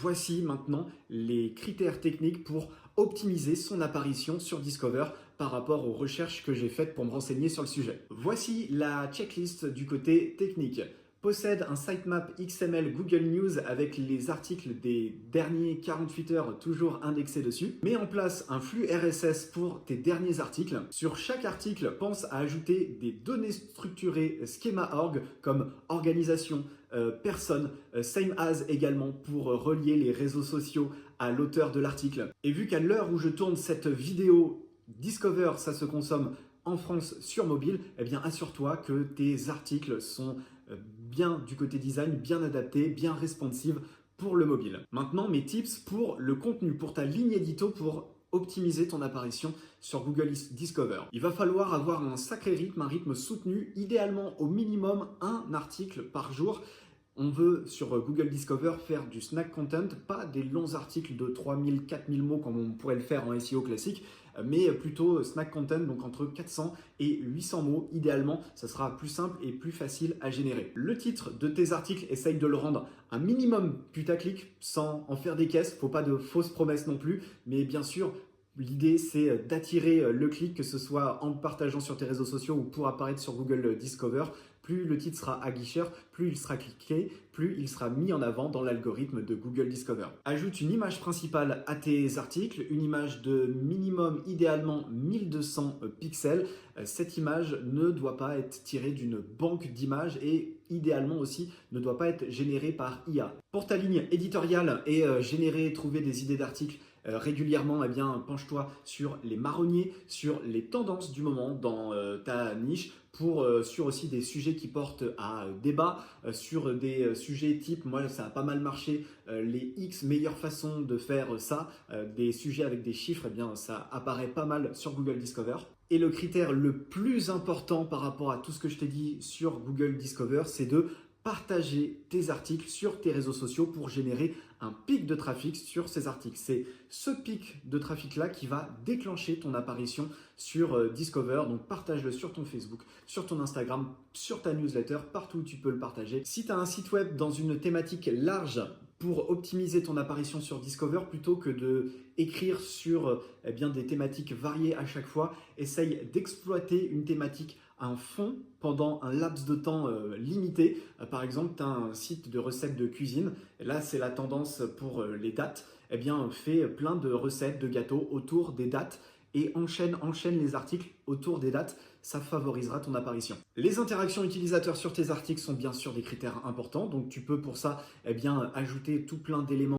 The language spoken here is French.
Voici maintenant les critères techniques pour optimiser son apparition sur Discover par rapport aux recherches que j'ai faites pour me renseigner sur le sujet. Voici la checklist du côté technique. Possède un sitemap XML Google News avec les articles des derniers 48 heures toujours indexés dessus. Mets en place un flux RSS pour tes derniers articles. Sur chaque article, pense à ajouter des données structurées schema.org comme organisation, personne, same as également pour relier les réseaux sociaux à l'auteur de l'article. Et vu qu'à l'heure où je tourne cette vidéo, Discover, ça se consomme en France sur mobile, eh bien assure-toi que tes articles sont bien du côté design, bien adaptés, bien responsive pour le mobile. Maintenant, mes tips pour le contenu, pour ta ligne édito, pour optimiser ton apparition sur Google Discover. Il va falloir avoir un sacré rythme, un rythme soutenu, idéalement au minimum un article par jour. On veut sur Google Discover faire du snack content, pas des longs articles de 3000, 4000 mots comme on pourrait le faire en SEO classique, mais plutôt snack content, donc entre 400 et 800 mots. Idéalement, ça sera plus simple et plus facile à générer. Le titre de tes articles, essaye de le rendre un minimum putaclic sans en faire des caisses. Faut pas de fausses promesses non plus, mais bien sûr, l'idée, c'est d'attirer le clic, que ce soit en le partageant sur tes réseaux sociaux ou pour apparaître sur Google Discover. Plus le titre sera aguicheur, plus il sera cliqué, plus il sera mis en avant dans l'algorithme de Google Discover. Ajoute une image principale à tes articles, une image de minimum, idéalement 1200 pixels. Cette image ne doit pas être tirée d'une banque d'images et idéalement aussi ne doit pas être générée par IA. Pour ta ligne éditoriale et trouver des idées d'articles régulièrement, eh bien, penche-toi sur les marronniers, sur les tendances du moment dans ta niche, sur aussi des sujets qui portent à débat, sur des sujets type, moi ça a pas mal marché, les X meilleures façons de faire ça, des sujets avec des chiffres, eh bien ça apparaît pas mal sur Google Discover. Et le critère le plus important par rapport à tout ce que je t'ai dit sur Google Discover, c'est de partager tes articles sur tes réseaux sociaux pour générer un pic de trafic sur ces articles. C'est ce pic de trafic-là qui va déclencher ton apparition sur Discover. Donc partage-le sur ton Facebook, sur ton Instagram, sur ta newsletter, partout où tu peux le partager. Si tu as un site web dans une thématique large pour optimiser ton apparition sur Discover, plutôt que de écrire sur des thématiques variées à chaque fois, essaye d'exploiter une thématique à fond pendant un laps de temps limité. Par exemple, tu as un site de recettes de cuisine, et là c'est la tendance pour les dates, eh bien fais plein de recettes de gâteaux autour des dates et enchaîne les articles autour des dates, ça favorisera ton apparition. Les interactions utilisateurs sur tes articles sont bien sûr des critères importants, donc tu peux pour ça ajouter tout plein d'éléments